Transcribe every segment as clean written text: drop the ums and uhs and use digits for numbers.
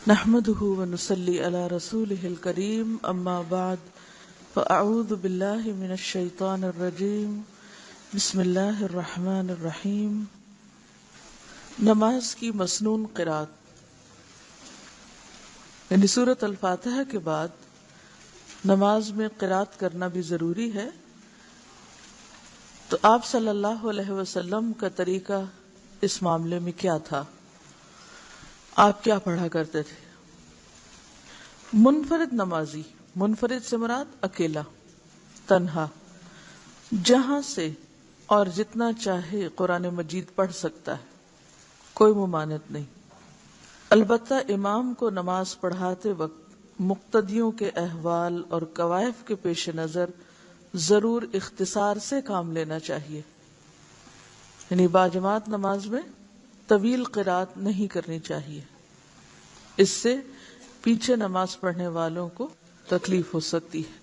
نحمده ونصلي على رسوله الكريم اما بعد فاعوذ بالله من الشيطان الرجيم بسم الله الرحمن الرحیم۔ نماز کی مسنون قرات، یعنی سورۃ الفاتحہ کے بعد نماز میں قرات کرنا بھی ضروری ہے۔ تو آپ صلی اللہ علیہ وسلم کا طریقہ اس معاملے میں کیا تھا؟ آپ کیا پڑھا کرتے تھے؟ منفرد نمازی، منفرد سے مراد اکیلا، تنہا، جہاں سے اور جتنا چاہے قرآن مجید پڑھ سکتا ہے، کوئی ممانعت نہیں۔ البتہ امام کو نماز پڑھاتے وقت مقتدیوں کے احوال اور کوائف کے پیش نظر ضرور اختصار سے کام لینا چاہیے، یعنی باجماعت نماز میں طویل قرات نہیں کرنی چاہیے، اس سے پیچھے نماز پڑھنے والوں کو تکلیف ہو سکتی ہے،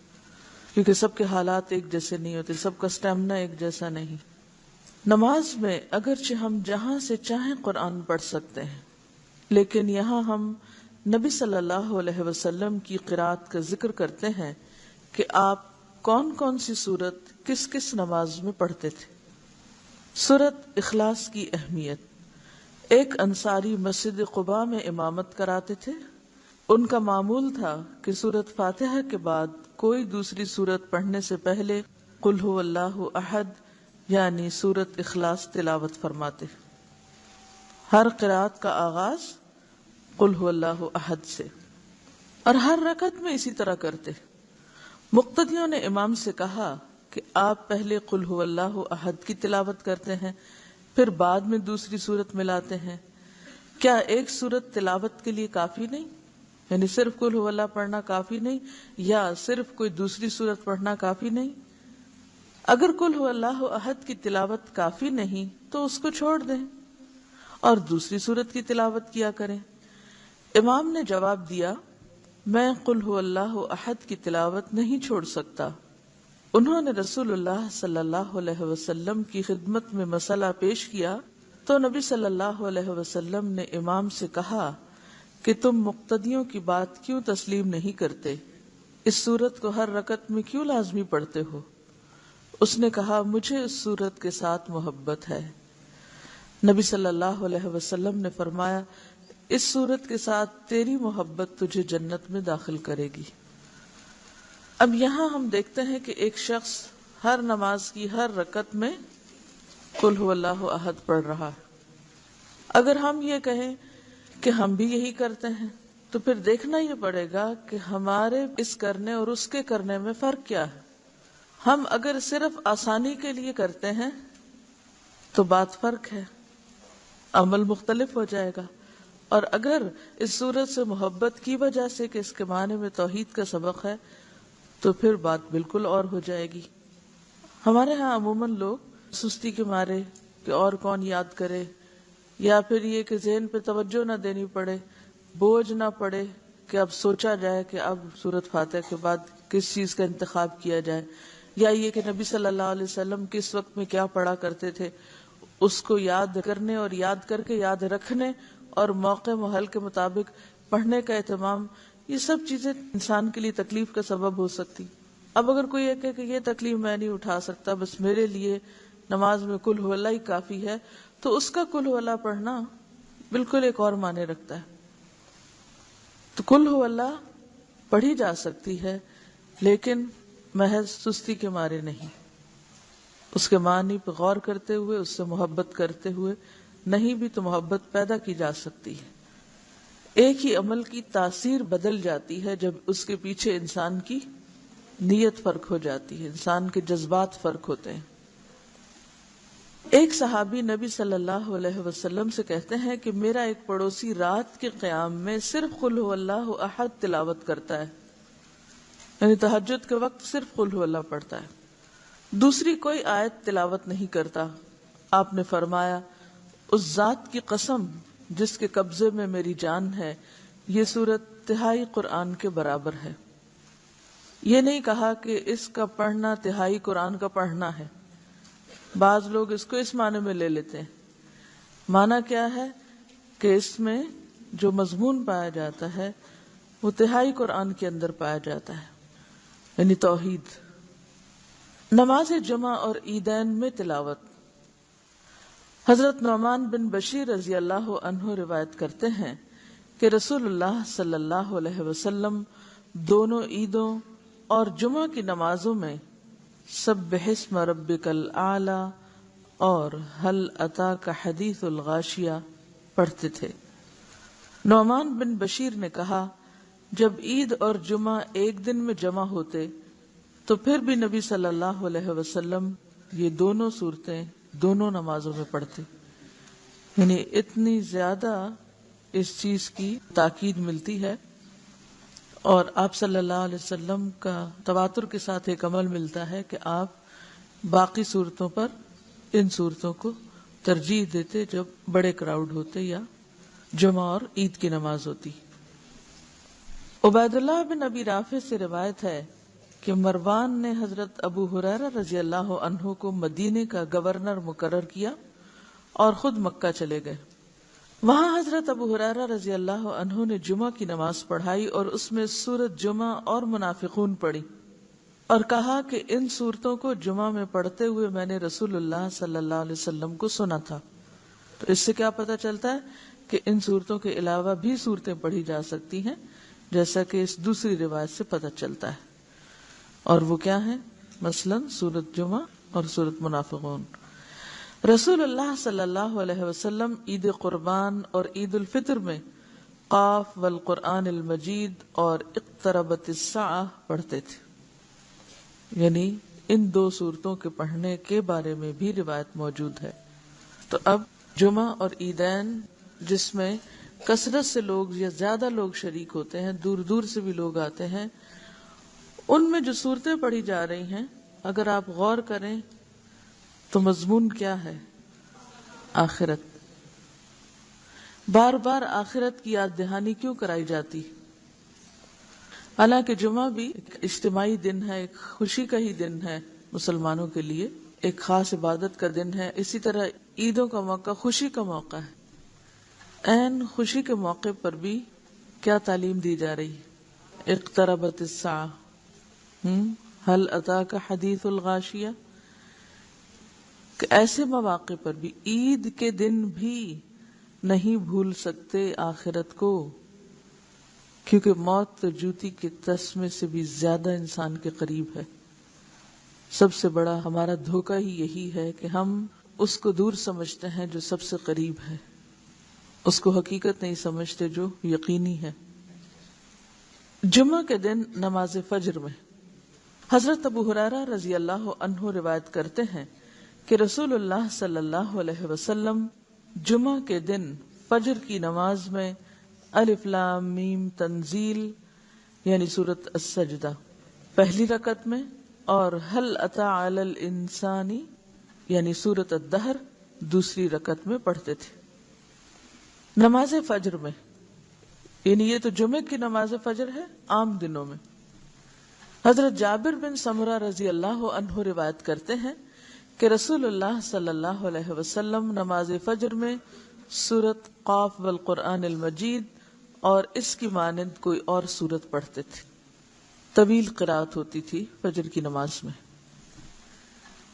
کیونکہ سب کے حالات ایک جیسے نہیں ہوتے، سب کا سٹیمنا ایک جیسا نہیں۔ نماز میں اگرچہ ہم جہاں سے چاہیں قرآن پڑھ سکتے ہیں، لیکن یہاں ہم نبی صلی اللہ علیہ وسلم کی قرات کا ذکر کرتے ہیں کہ آپ کون کون سی سورت کس کس نماز میں پڑھتے تھے۔ سورۃ اخلاص کی اہمیت۔ ایک انصاری مسجد قباء میں امامت کراتے تھے۔ ان کا معمول تھا کہ سورۃ فاتحہ کے بعد کوئی دوسری سورت پڑھنے سے پہلے قل هو اللہ احد یعنی سورۃ اخلاص تلاوت فرماتے۔ ہر قرات کا آغاز قل هو اللہ احد سے، اور ہر رکعت میں اسی طرح کرتے۔ مقتدیوں نے امام سے کہا کہ آپ پہلے قل هو اللہ احد کی تلاوت کرتے ہیں، پھر بعد میں دوسری سورت ملاتے ہیں، کیا ایک سورت تلاوت کے لیے کافی نہیں؟ یعنی صرف قل هو اللہ پڑھنا کافی نہیں، یا صرف کوئی دوسری سورت پڑھنا کافی نہیں؟ اگر قل هو اللہ احد کی تلاوت کافی نہیں تو اس کو چھوڑ دیں اور دوسری سورت کی تلاوت کیا کریں۔ امام نے جواب دیا، میں قل هو اللہ احد کی تلاوت نہیں چھوڑ سکتا۔ انہوں نے رسول اللہ صلی اللہ علیہ وسلم کی خدمت میں مسئلہ پیش کیا تو نبی صلی اللہ علیہ وسلم نے امام سے کہا کہ تم مقتدیوں کی بات کیوں تسلیم نہیں کرتے؟ اس سورت کو ہر رکعت میں کیوں لازمی پڑھتے ہو؟ اس نے کہا، مجھے اس سورت کے ساتھ محبت ہے۔ نبی صلی اللہ علیہ وسلم نے فرمایا، اس سورت کے ساتھ تیری محبت تجھے جنت میں داخل کرے گی۔ اب یہاں ہم دیکھتے ہیں کہ ایک شخص ہر نماز کی ہر رکعت میں قل هو اللہ احد پڑھ رہا ہے۔ اگر ہم یہ کہیں کہ ہم بھی یہی کرتے ہیں تو پھر دیکھنا یہ پڑے گا کہ ہمارے اس کرنے اور اس کے کرنے میں فرق کیا ہے۔ ہم اگر صرف آسانی کے لیے کرتے ہیں تو بات فرق ہے، عمل مختلف ہو جائے گا، اور اگر اس صورت سے محبت کی وجہ سے کہ اس کے معنی میں توحید کا سبق ہے تو پھر بات بالکل اور ہو جائے گی۔ ہمارے ہاں عموماً لوگ سستی کے مارے کہ اور کون یاد کرے، یا پھر یہ کہ ذہن پہ توجہ نہ دینی پڑے، بوجھ نہ پڑے کہ اب سوچا جائے کہ اب سورۃ فاتحہ کے بعد کس چیز کا انتخاب کیا جائے، یا یہ کہ نبی صلی اللہ علیہ وسلم کس وقت میں کیا پڑھا کرتے تھے، اس کو یاد کرنے اور یاد کر کے یاد رکھنے اور موقع محل کے مطابق پڑھنے کا اہتمام، یہ سب چیزیں انسان کے لیے تکلیف کا سبب ہو سکتی۔ اب اگر کوئی یہ کہے کہ یہ تکلیف میں نہیں اٹھا سکتا، بس میرے لیے نماز میں قل هو اللہ ہی کافی ہے، تو اس کا قل هو اللہ پڑھنا بالکل ایک اور معنی رکھتا ہے۔ تو قل هو اللہ پڑھی جا سکتی ہے لیکن محض سستی کے مارے نہیں، اس کے معنی پہ غور کرتے ہوئے، اس سے محبت کرتے ہوئے نہیں بھی تو محبت پیدا کی جا سکتی ہے۔ ایک ہی عمل کی تاثیر بدل جاتی ہے جب اس کے پیچھے انسان کی نیت فرق ہو جاتی ہے، انسان کے جذبات فرق ہوتے ہیں۔ ایک صحابی نبی صلی اللہ علیہ وسلم سے کہتے ہیں کہ میرا ایک پڑوسی رات کے قیام میں صرف قل هو اللہ احد تلاوت کرتا ہے، یعنی تہجد کے وقت صرف قل هو اللہ پڑھتا ہے، دوسری کوئی آیت تلاوت نہیں کرتا۔ آپ نے فرمایا، اس ذات کی قسم جس کے قبضے میں میری جان ہے، یہ سورت تہائی قرآن کے برابر ہے۔ یہ نہیں کہا کہ اس کا پڑھنا تہائی قرآن کا پڑھنا ہے، بعض لوگ اس کو اس معنی میں لے لیتے ہیں۔ معنی کیا ہے کہ اس میں جو مضمون پایا جاتا ہے وہ تہائی قرآن کے اندر پایا جاتا ہے، یعنی توحید۔ نماز جمعہ اور عیدین میں تلاوت۔ حضرت نعمان بن بشیر رضی اللہ عنہ روایت کرتے ہیں کہ رسول اللہ صلی اللہ علیہ وسلم دونوں عیدوں اور جمعہ کی نمازوں میں سبح اسم ربک الاعلی اور هل اتاک حدیث الغاشیہ پڑھتے تھے۔ نعمان بن بشیر نے کہا جب عید اور جمعہ ایک دن میں جمع ہوتے تو پھر بھی نبی صلی اللہ علیہ وسلم یہ دونوں صورتیں دونوں نمازوں میں پڑھتے، یعنی اتنی زیادہ اس چیز کی تاکید ملتی ہے، اور آپ صلی اللہ علیہ وسلم کا تواتر کے ساتھ ایک عمل ملتا ہے کہ آپ باقی صورتوں پر ان صورتوں کو ترجیح دیتے جب بڑے کراؤڈ ہوتے یا جمعہ اور عید کی نماز ہوتی۔ عبید اللہ بن ابی رافع سے روایت ہے کہ مروان نے حضرت ابو ہریرہ رضی اللہ عنہ کو مدینے کا گورنر مقرر کیا اور خود مکہ چلے گئے۔ وہاں حضرت ابو ہریرہ رضی اللہ عنہ نے جمعہ کی نماز پڑھائی اور اس میں سورۃ جمعہ اور منافقون پڑھی اور کہا کہ ان صورتوں کو جمعہ میں پڑھتے ہوئے میں نے رسول اللہ صلی اللہ علیہ وسلم کو سنا تھا۔ تو اس سے کیا پتہ چلتا ہے کہ ان صورتوں کے علاوہ بھی صورتیں پڑھی جا سکتی ہیں، جیسا کہ اس دوسری روایت سے پتہ چلتا ہے، اور وہ کیا ہیں؟ مثلاً سورۃ جمعہ اور سورۃ منافقون۔ رسول اللہ صلی اللہ علیہ وسلم عید قربان اور عید الفطر میں قاف والقرآن المجید اور اقتربت الساعہ پڑھتے تھے، یعنی ان دو صورتوں کے پڑھنے کے بارے میں بھی روایت موجود ہے۔ تو اب جمعہ اور عیدین جس میں کثرت سے لوگ یا زیادہ لوگ شریک ہوتے ہیں، دور دور سے بھی لوگ آتے ہیں، ان میں جو صورتیں پڑھی جا رہی ہیں اگر آپ غور کریں تو مضمون کیا ہے؟ آخرت۔ بار بار آخرت کی یاد دہانی کیوں کرائی جاتی؟ حالانکہ جمعہ بھی ایک اجتماعی دن ہے، ایک خوشی کا ہی دن ہے مسلمانوں کے لیے، ایک خاص عبادت کا دن ہے، اسی طرح عیدوں کا موقع خوشی کا موقع ہے۔ عین خوشی کے موقع پر بھی کیا تعلیم دی جا رہی ہے؟ اقتربت الساعہ، هل اتاک حدیث الغاشیہ، کہ ایسے مواقع پر بھی عید کے دن بھی نہیں بھول سکتے آخرت کو، کیونکہ موت تو جوتی کے تسمے سے بھی زیادہ انسان کے قریب ہے۔ سب سے بڑا ہمارا دھوکہ ہی یہی ہے کہ ہم اس کو دور سمجھتے ہیں جو سب سے قریب ہے، اس کو حقیقت نہیں سمجھتے جو یقینی ہے۔ جمعہ کے دن نماز فجر میں حضرت ابو ہریرہ رضی اللہ عنہ روایت کرتے ہیں کہ رسول اللہ صلی اللہ علیہ وسلم جمعہ کے دن فجر کی نماز میں الف لام میم تنزیل یعنی سورۃ السجدہ پہلی رکعت میں اور هل اتى علی الانسان یعنی سورۃ الدہر دوسری رکعت میں پڑھتے تھے۔ نماز فجر میں، یعنی یہ تو جمعہ کی نماز فجر ہے، عام دنوں میں حضرت جابر بن سمرہ رضی اللہ عنہ روایت کرتے ہیں کہ رسول اللہ صلی اللہ علیہ وسلم نماز فجر میں سورۃ قاف والقرآن المجید اور اس کی مانند کوئی اور سورت پڑھتے تھے۔ طویل قرات ہوتی تھی فجر کی نماز میں۔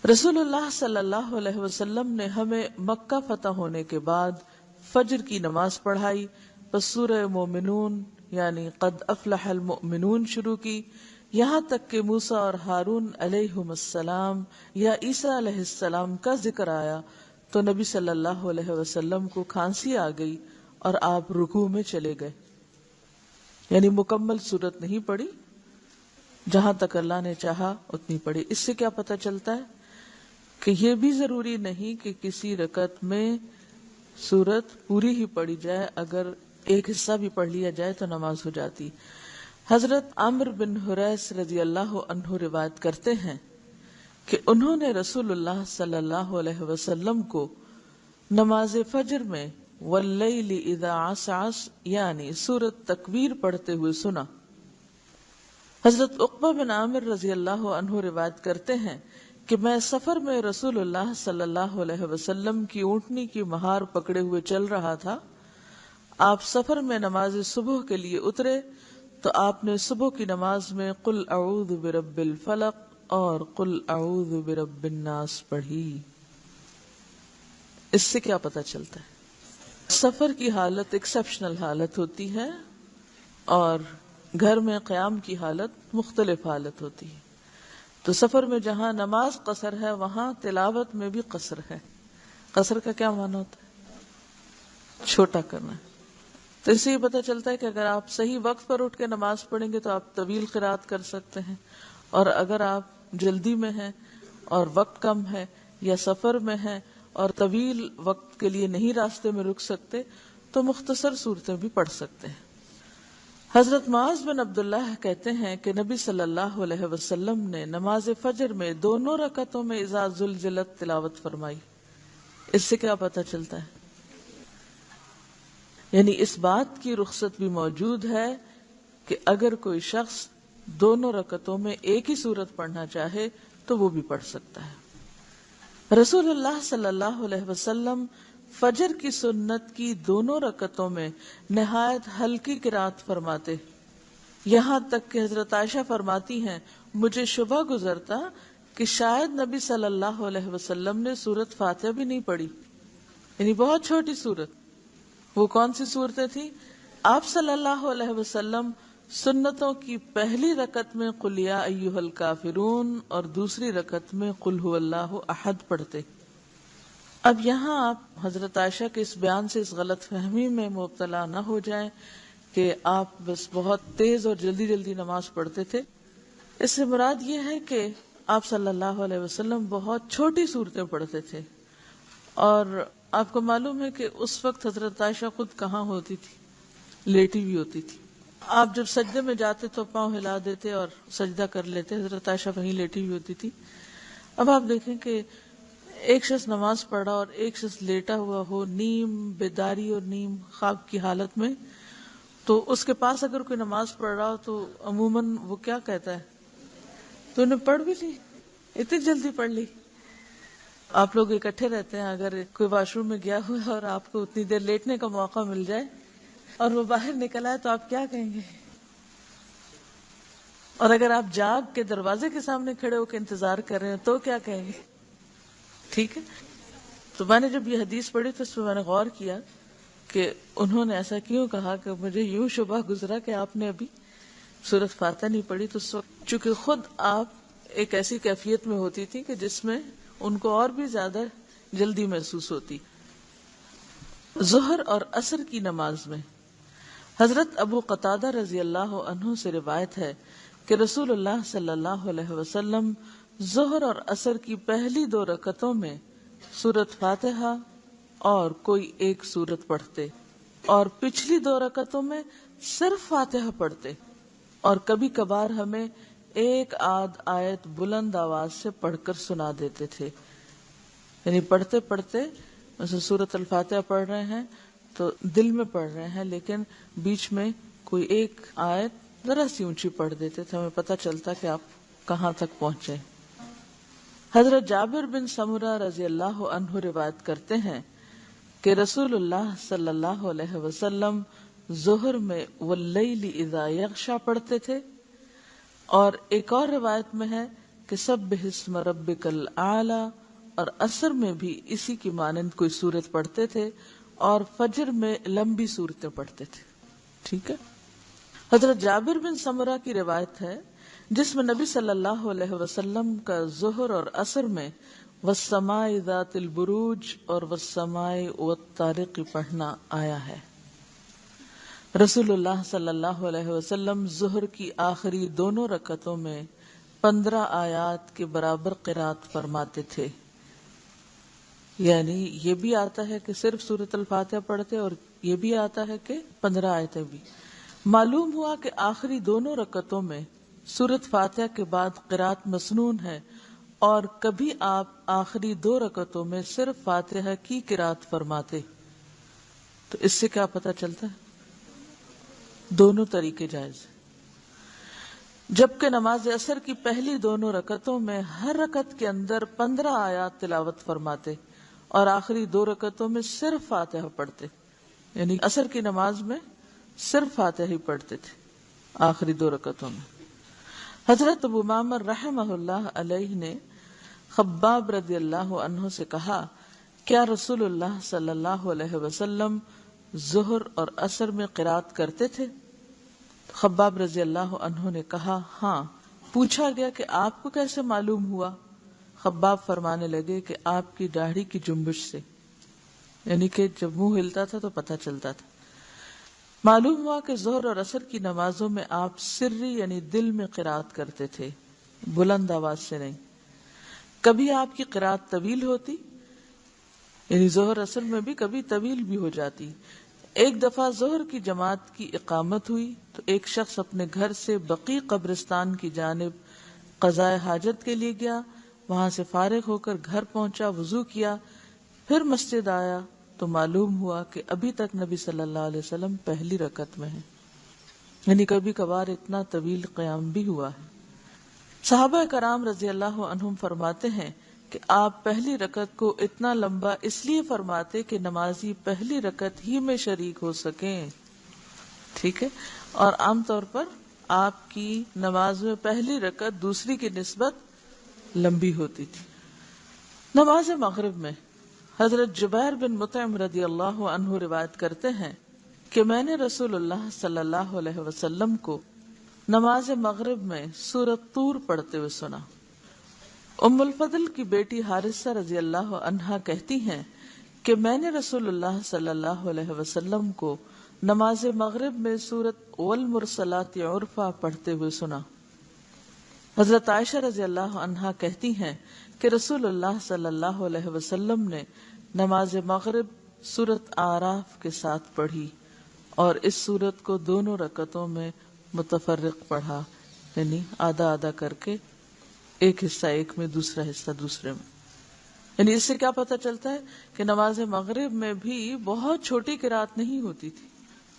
رسول اللہ صلی اللہ علیہ وسلم نے ہمیں مکہ فتح ہونے کے بعد فجر کی نماز پڑھائی، پس سورہ مومنون یعنی قد افلح المؤمنون شروع کی، یہاں تک کہ موسیٰ اور ہارون علیہم السلام یا عیسیٰ علیہ السلام کا ذکر آیا تو نبی صلی اللہ علیہ وسلم کو کھانسی آ گئی اور آپ رکوع میں چلے گئے، یعنی مکمل سورت نہیں پڑھی، جہاں تک اللہ نے چاہا اتنی پڑھی۔ اس سے کیا پتہ چلتا ہے کہ یہ بھی ضروری نہیں کہ کسی رکعت میں سورت پوری ہی پڑھی جائے، اگر ایک حصہ بھی پڑھ لیا جائے تو نماز ہو جاتی۔ حضرت عمرو بن حریث رضی اللہ عنہ روایت کرتے ہیں کہ انہوں نے رسول اللہ صلی اللہ علیہ وسلم کو نماز فجر میں واللیل اذا عسعس یعنی سورۃ تکویر پڑھتے ہوئے سنا۔ حضرت عقبہ بن عامر رضی اللہ عنہ روایت کرتے ہیں کہ میں سفر میں رسول اللہ صلی اللہ علیہ وسلم کی اونٹنی کی مہار پکڑے ہوئے چل رہا تھا، آپ سفر میں نماز صبح کے لیے اترے تو آپ نے صبح کی نماز میں قل اعوذ برب الفلق اور قل اعوذ برب الناس پڑھی۔ اس سے کیا پتہ چلتا ہے؟ سفر کی حالت ایکسیپشنل حالت ہوتی ہے اور گھر میں قیام کی حالت مختلف حالت ہوتی ہے۔ تو سفر میں جہاں نماز قصر ہے وہاں تلاوت میں بھی قصر ہے۔ قصر کا کیا معنی ہوتا ہے؟ چھوٹا کرنا ہے۔ تو اس سے یہ پتہ چلتا ہے کہ اگر آپ صحیح وقت پر اٹھ کے نماز پڑھیں گے تو آپ طویل قرات کر سکتے ہیں، اور اگر آپ جلدی میں ہیں اور وقت کم ہے یا سفر میں ہیں اور طویل وقت کے لیے نہیں راستے میں رک سکتے تو مختصر صورتیں بھی پڑھ سکتے ہیں۔ حضرت معاذ بن عبداللہ کہتے ہیں کہ نبی صلی اللہ علیہ وسلم نے نماز فجر میں دونوں رکعتوں میں اذا زلزلت تلاوت فرمائی۔ اس سے کیا پتہ چلتا ہے؟ یعنی اس بات کی رخصت بھی موجود ہے کہ اگر کوئی شخص دونوں رکعتوں میں ایک ہی سورت پڑھنا چاہے تو وہ بھی پڑھ سکتا ہے۔ رسول اللہ صلی اللہ علیہ وسلم فجر کی سنت کی دونوں رکعتوں میں نہایت ہلکی قرات فرماتے، یہاں تک کہ حضرت عائشہ فرماتی ہیں مجھے شبہ گزرتا کہ شاید نبی صلی اللہ علیہ وسلم نے سورت فاتحہ بھی نہیں پڑھی، یعنی بہت چھوٹی سورت۔ وہ کون سی صورتیں تھیں؟ آپ صلی اللہ علیہ وسلم سنتوں کی پہلی رکعت میں قل یا ایھا الکافرون اور دوسری رکعت میں قل ھو اللہ احد پڑھتے۔ اب یہاں آپ حضرت عائشہ کے اس بیان سے اس غلط فہمی میں مبتلا نہ ہو جائیں کہ آپ بس بہت تیز اور جلدی جلدی نماز پڑھتے تھے۔ اس سے مراد یہ ہے کہ آپ صلی اللہ علیہ وسلم بہت چھوٹی صورتیں پڑھتے تھے، اور آپ کو معلوم ہے کہ اس وقت حضرت عائشہ خود کہاں ہوتی تھی؟ لیٹی ہوئی ہوتی تھی۔ آپ جب سجدے میں جاتے تو پاؤں ہلا دیتے اور سجدہ کر لیتے، حضرت عائشہ وہیں لیٹی ہوئی ہوتی تھی۔ اب آپ دیکھیں کہ ایک شخص نماز پڑھا اور ایک شخص لیٹا ہوا ہو، نیم بیداری اور نیم خواب کی حالت میں، تو اس کے پاس اگر کوئی نماز پڑھ رہا ہو تو عموماً وہ کیا کہتا ہے؟ تو نے پڑھ بھی لی، اتنی جلدی پڑھ لی۔ آپ لوگ اکٹھے رہتے ہیں، اگر کوئی واش روم میں گیا ہوا ہے اور آپ کو اتنی دیر لیٹنے کا موقع مل جائے اور وہ باہر نکل آئے تو آپ کیا کہیں گے؟ اور اگر آپ جاگ کے دروازے کے سامنے کھڑے ہو کے انتظار کر رہے ہیں تو کیا کہیں گے؟ ٹھیک ہے۔ تو میں نے جب یہ حدیث پڑھی تو اس پہ میں نے غور کیا کہ انہوں نے ایسا کیوں کہا، کہ مجھے یوں شبہ گزرا کہ آپ نے ابھی سورۃ فاتحہ نہیں پڑھی۔ تو اس وقت چونکہ خود آپ ایک ایسی کیفیت میں ہوتی تھی کہ جس میں ان کو اور بھی زیادہ جلدی محسوس ہوتی۔ ظہر اور عصر کی نماز میں حضرت ابو قتادہ رضی اللہ عنہ سے روایت ہے کہ رسول اللہ صلی اللہ علیہ وسلم ظہر اور عصر کی پہلی 2 رکعتوں میں سورۃ فاتحہ اور کوئی ایک سورت پڑھتے، اور پچھلی 2 رکعتوں میں صرف فاتحہ پڑھتے، اور کبھی کبھار ہمیں ایک آدھ آیت بلند آواز سے پڑھ کر سنا دیتے تھے۔ یعنی پڑھتے پڑھتے مثلا سورۃ الفاتحہ پڑھ رہے ہیں تو دل میں پڑھ رہے ہیں، لیکن بیچ میں کوئی ایک آیت ذرا سی اونچی پڑھ دیتے تھے، ہمیں پتہ چلتا کہ آپ کہاں تک پہنچے۔ حضرت جابر بن سمرہ رضی اللہ عنہ روایت کرتے ہیں کہ رسول اللہ صلی اللہ علیہ وسلم ظہر میں واللیل اذا یغشی پڑھتے تھے، اور ایک اور روایت میں ہے کہ سبح اسم ربک الاعلی، اور عصر میں بھی اسی کی مانند کوئی سورت پڑھتے تھے، اور فجر میں لمبی سورتیں پڑھتے تھے۔ ٹھیک ہے۔ حضرت جابر بن سمرہ کی روایت ہے جس میں نبی صلی اللہ علیہ وسلم کا ظہر اور عصر میں والسماء ذات البروج اور والسماء والطارق پڑھنا آیا ہے۔ رسول اللہ صلی اللہ علیہ وسلم ظہر کی آخری 2 رکعتوں میں 15 آیات کے برابر قرات فرماتے تھے۔ یعنی یہ بھی آتا ہے کہ صرف سورۃ الفاتحہ پڑھتے، اور یہ بھی آتا ہے کہ 15 آیتیں بھی۔ معلوم ہوا کہ آخری 2 رکعتوں میں سورۃ فاتحہ کے بعد قرات مسنون ہے، اور کبھی آپ آخری 2 رکعتوں میں صرف فاتحہ کی قرات فرماتے۔ تو اس سے کیا پتہ چلتا ہے؟ دونوں طریقے جائز ہیں۔ جبکہ نماز عصر کی پہلی 2 رکعتوں میں ہر رکعت کے اندر 15 آیات تلاوت فرماتے، اور آخری 2 رکعتوں میں صرف فاتحہ پڑھتے۔ یعنی عصر کی نماز میں صرف فاتحہ ہی پڑھتے تھے آخری 2 رکعتوں میں. حضرت ابو معمر رحمہ اللہ علیہ نے خباب رضی اللہ عنہ سے کہا، کیا رسول اللہ صلی اللہ علیہ وسلم ظہر اور عصر میں قرات کرتے تھے؟ خباب رضی اللہ عنہ نے کہا، ہاں. پوچھا گیا کہ آپ کو کیسے معلوم ہوا؟ خباب فرمانے لگے کہ آپ کی داڑھی کی جنبش سے، یعنی کہ جب منہ ہلتا تھا تو پتہ چلتا تھا. معلوم ہوا کہ ظہر اور عصر کی نمازوں میں آپ سری یعنی دل میں قرات کرتے تھے، بلند آواز سے نہیں. کبھی آپ کی قرات طویل ہوتی، یعنی ظہر عصر میں بھی کبھی طویل بھی ہو جاتی. ایک دفعہ ظہر کی جماعت کی اقامت ہوئی تو ایک شخص اپنے گھر سے بقیع قبرستان کی جانب قضاء حاجت کے لیے گیا. وہاں سے فارغ ہو کر گھر پہنچا، وضو کیا، پھر مسجد آیا تو معلوم ہوا کہ ابھی تک نبی صلی اللہ علیہ وسلم پہلی رکعت میں ہیں، یعنی کبھی کبھار اتنا طویل قیام بھی ہوا ہے. صحابہ کرام رضی اللہ عنہم فرماتے ہیں کہ آپ پہلی رکعت کو اتنا لمبا اس لیے فرماتے کہ نمازی پہلی رکعت ہی میں شریک ہو سکیں. ٹھیک ہے. اور عام طور پر آپ کی نماز میں پہلی رکعت دوسری کی نسبت لمبی ہوتی تھی. نماز مغرب میں حضرت جبیر بن مطعم رضی اللہ عنہ روایت کرتے ہیں کہ میں نے رسول اللہ صلی اللہ علیہ وسلم کو نماز مغرب میں سورۃ طور پڑھتے ہوئے سنا. ام الفضل کی بیٹی حارثہ رضی اللہ عنہا کہتی ہیں کہ میں نے رسول اللہ صلی اللہ علیہ وسلم کو نماز مغرب میں سورۃ والمرسلات عرفا پڑھتے ہوئے سنا. حضرت عائشہ رضی اللہ عنہا کہتی ہیں کہ رسول اللہ صلی اللہ علیہ وسلم نے نماز مغرب سورۃ اعراف کے ساتھ پڑھی اور اس سورت کو دونوں رکعتوں میں متفرق پڑھا، یعنی آدھا آدھا کر کے، ایک حصہ ایک میں دوسرا حصہ دوسرے میں. یعنی اس سے کیا پتہ چلتا ہے کہ نماز مغرب میں بھی بہت چھوٹی قرات نہیں ہوتی تھی.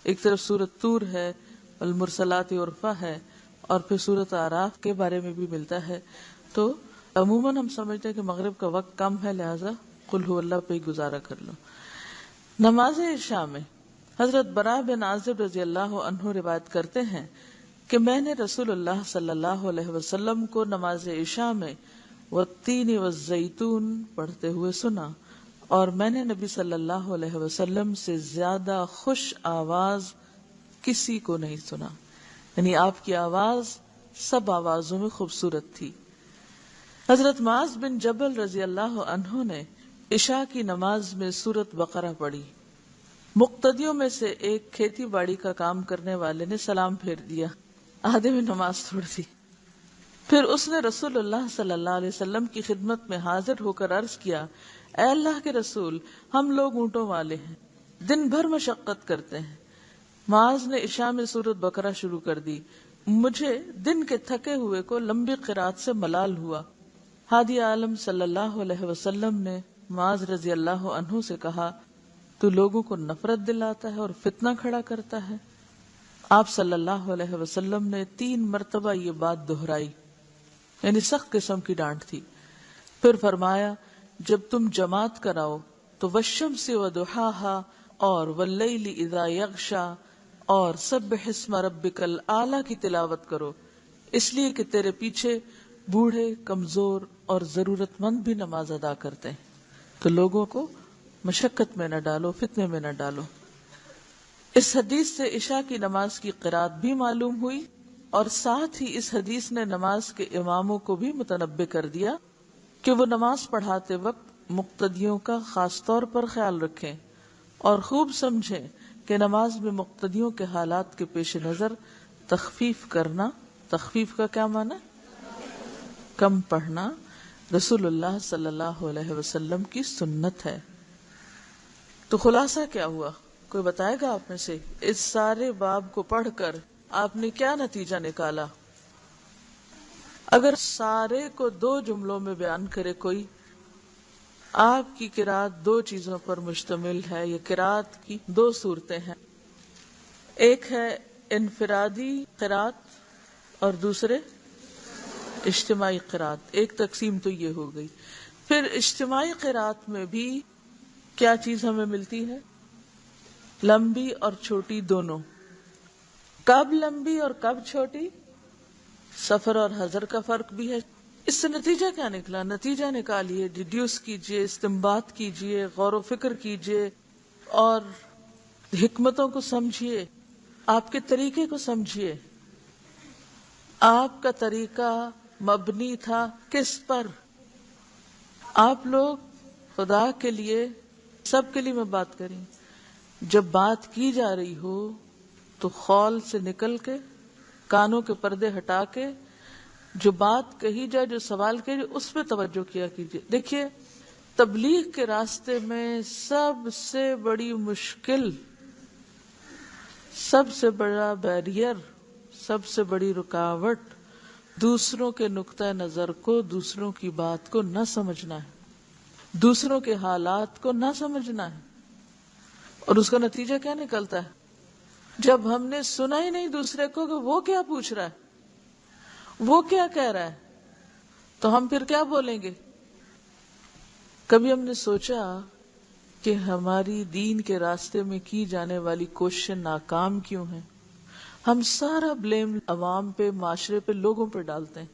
ایک طرف سورۃ طور ہے، المرسلات عرفا ہے، اور پھر سورۃ اعراف کے بارے میں بھی ملتا ہے. تو عموماً ہم سمجھتے ہیں کہ مغرب کا وقت کم ہے، لہذا قل ہو اللہ پہ ہی گزارا کر لو. نماز عشاء میں حضرت براء بن عازب رضی اللہ عنہ روایت کرتے ہیں کہ میں نے رسول اللہ صلی اللہ علیہ وسلم کو نماز عشاء میں والتین والزیتون پڑھتے ہوئے سنا، اور میں نے نبی صلی اللہ علیہ وسلم سے زیادہ خوش آواز کسی کو نہیں سنا. یعنی آپ کی آواز سب آوازوں میں خوبصورت تھی. حضرت معاذ بن جبل رضی اللہ عنہ نے عشاء کی نماز میں سورۃ بقرہ پڑھی. مقتدیوں میں سے ایک کھیتی باڑی کا کام کرنے والے نے سلام پھیر دیا، آدھے میں نماز چھوڑ دی. پھر اس نے رسول اللہ صلی اللہ علیہ وسلم کی خدمت میں حاضر ہو کر عرض کیا، اے اللہ کے رسول، ہم لوگ اونٹوں والے ہیں، دن بھر مشقت کرتے ہیں. معاذ نے عشاء میں سورۃ بقرہ شروع کر دی. مجھے دن کے تھکے ہوئے کو لمبی قرات سے ملال ہوا. ہادی عالم صلی اللہ علیہ وسلم نے معاذ رضی اللہ عنہ سے کہا، تو لوگوں کو نفرت دلاتا ہے اور فتنہ کھڑا کرتا ہے. آپ صلی اللہ علیہ وسلم نے 3 مرتبہ یہ بات دہرائی، یعنی سخت قسم کی ڈانٹ تھی. پھر فرمایا، جب تم جماعت کراؤ تو والشمس وضحاہا اور واللیل اذا یغشا اور سبح اسم ربک الاعلی کی تلاوت کرو، اس لیے کہ تیرے پیچھے بوڑھے، کمزور اور ضرورت مند بھی نماز ادا کرتے ہیں، تو لوگوں کو مشقت میں نہ ڈالو، فتنے میں نہ ڈالو. اس حدیث سے عشاء کی نماز کی قرات بھی معلوم ہوئی، اور ساتھ ہی اس حدیث نے نماز کے اماموں کو بھی متنبہ کر دیا کہ وہ نماز پڑھاتے وقت مقتدیوں کا خاص طور پر خیال رکھیں اور خوب سمجھیں کہ نماز میں مقتدیوں کے حالات کے پیش نظر تخفیف کرنا، تخفیف کا کیا معنی؟ کم پڑھنا رسول اللہ صلی اللہ علیہ وسلم کی سنت ہے. تو خلاصہ کیا ہوا؟ کوئی بتائے گا آپ میں سے اس سارے باب کو پڑھ کر آپ نے کیا نتیجہ نکالا؟ اگر سارے کو 2 جملوں میں بیان کرے کوئی، آپ کی قرات 2 چیزوں پر مشتمل ہے. یہ قرات کی 2 صورتیں ہیں، ایک ہے انفرادی قرات اور دوسرے اجتماعی قرات. ایک تقسیم تو یہ ہو گئی. پھر اجتماعی قرات میں بھی کیا چیز ہمیں ملتی ہے؟ لمبی اور چھوٹی دونوں. کب لمبی اور کب چھوٹی؟ سفر اور حضر کا فرق بھی ہے. اس سے نتیجہ کیا نکلا؟ نتیجہ نکالیے، ڈیڈیوس کیجئے، استنباط کیجئے، غور و فکر کیجئے اور حکمتوں کو سمجھیے، آپ کے طریقے کو سمجھیے. آپ کا طریقہ مبنی تھا کس پر؟ آپ لوگ خدا کے لیے، سب کے لیے میں بات کریں، جب بات کی جا رہی ہو تو خول سے نکل کے، کانوں کے پردے ہٹا کے، جو بات کہی جائے، جو سوال کہے جائے، اس پہ توجہ کیا کیجیے. دیکھیے، تبلیغ کے راستے میں سب سے بڑی مشکل، سب سے بڑا بیریئر، سب سے بڑی رکاوٹ دوسروں کے نقطہ نظر کو، دوسروں کی بات کو نہ سمجھنا ہے، دوسروں کے حالات کو نہ سمجھنا ہے. اور اس کا نتیجہ کیا نکلتا ہے؟ جب ہم نے سنا ہی نہیں دوسرے کو کہ وہ کیا پوچھ رہا ہے، وہ کیا کہہ رہا ہے، تو ہم پھر کیا بولیں گے؟ کبھی ہم نے سوچا کہ ہماری دین کے راستے میں کی جانے والی کوششیں ناکام کیوں ہیں؟ ہم سارا بلیم عوام پہ، معاشرے پہ، لوگوں پہ ڈالتے ہیں.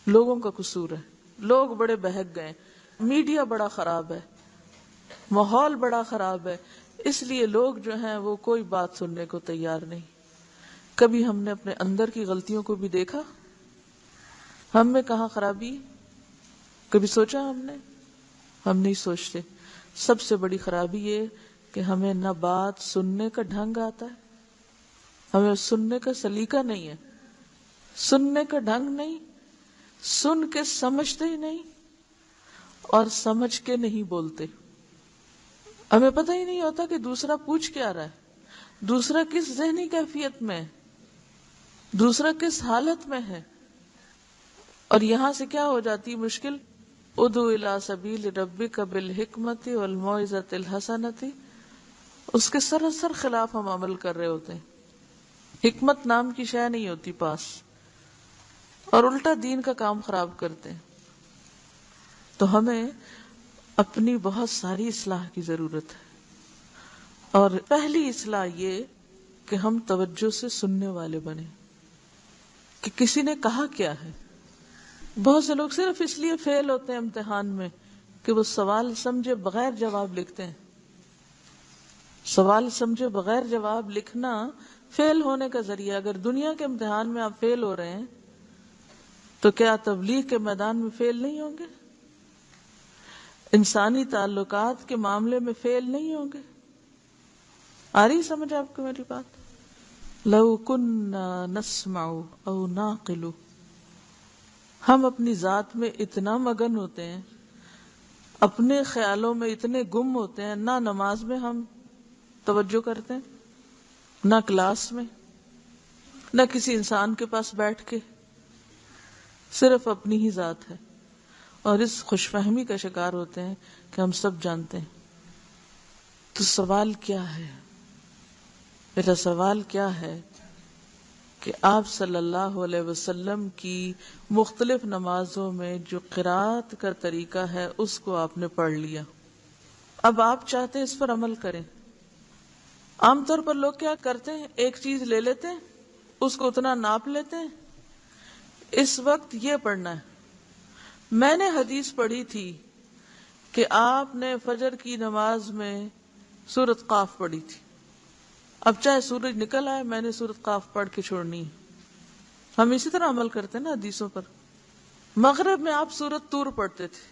لوگوں کا قصور ہے، لوگ بڑے بہک گئے، میڈیا بڑا خراب ہے، ماحول بڑا خراب ہے، اس لیے لوگ جو ہیں وہ کوئی بات سننے کو تیار نہیں. کبھی ہم نے اپنے اندر کی غلطیوں کو بھی دیکھا؟ ہم میں کہاں خرابی؟ کبھی سوچا ہم نے؟ ہم نہیں سوچتے. سب سے بڑی خرابی یہ کہ ہمیں نہ بات سننے کا ڈھنگ آتا ہے، ہمیں سننے کا سلیقہ نہیں ہے، سننے کا ڈھنگ نہیں، سن کے سمجھتے ہی نہیں اور سمجھ کے نہیں بولتے. ہمیں پتہ ہی نہیں ہوتا کہ دوسرا پوچھ کیا رہا ہے، دوسرا کس ذہنی کیفیت میں ہے، دوسرا کس حالت میں ہے. اور یہاں سے کیا ہو جاتی مشکل؟ ادعو الی سبیل ربک بالحکمت والموعظۃ الحسنۃ، اس کے سراسر خلاف ہم عمل کر رہے ہوتے ہیں. حکمت نام کی شے نہیں ہوتی پاس، اور الٹا دین کا کام خراب کرتے ہیں. تو ہمیں اپنی بہت ساری اصلاح کی ضرورت ہے. اور پہلی اصلاح یہ کہ ہم توجہ سے سننے والے بنیں کہ کسی نے کہا کیا ہے. بہت سے لوگ صرف اس لیے فیل ہوتے ہیں امتحان میں کہ وہ سوال سمجھے بغیر جواب لکھتے ہیں. سوال سمجھے بغیر جواب لکھنا فیل ہونے کا ذریعہ. اگر دنیا کے امتحان میں آپ فیل ہو رہے ہیں تو کیا تبلیغ کے میدان میں فیل نہیں ہوں گے؟ انسانی تعلقات کے معاملے میں فیل نہیں ہوں گے؟ آ رہی سمجھ آپ کو میری بات؟ لو کننا نسمع او ناقل، ہم اپنی ذات میں اتنا مگن ہوتے ہیں، اپنے خیالوں میں اتنے گم ہوتے ہیں، نہ نماز میں ہم توجہ کرتے ہیں، نہ کلاس میں، نہ کسی انسان کے پاس بیٹھ کے، صرف اپنی ہی ذات ہے. اور اس خوش فہمی کا شکار ہوتے ہیں کہ ہم سب جانتے ہیں. تو سوال کیا ہے؟ میرا سوال کیا ہے کہ آپ صلی اللہ علیہ وسلم کی مختلف نمازوں میں جو قرات کا طریقہ ہے اس کو آپ نے پڑھ لیا، اب آپ چاہتے ہیں اس پر عمل کریں. عام طور پر لوگ کیا کرتے ہیں، ایک چیز لے لیتے ہیں، اس کو اتنا ناپ لیتے ہیں، اس وقت یہ پڑھنا ہے. میں نے حدیث پڑھی تھی کہ آپ نے فجر کی نماز میں سورۃ قاف پڑھی تھی، اب چاہے سورج نکل آئے میں نے سورۃ قاف پڑھ کے چھوڑنی ہے. ہم اسی طرح عمل کرتے ہیں نا حدیثوں پر. مغرب میں آپ سورۃ طور پڑھتے تھے،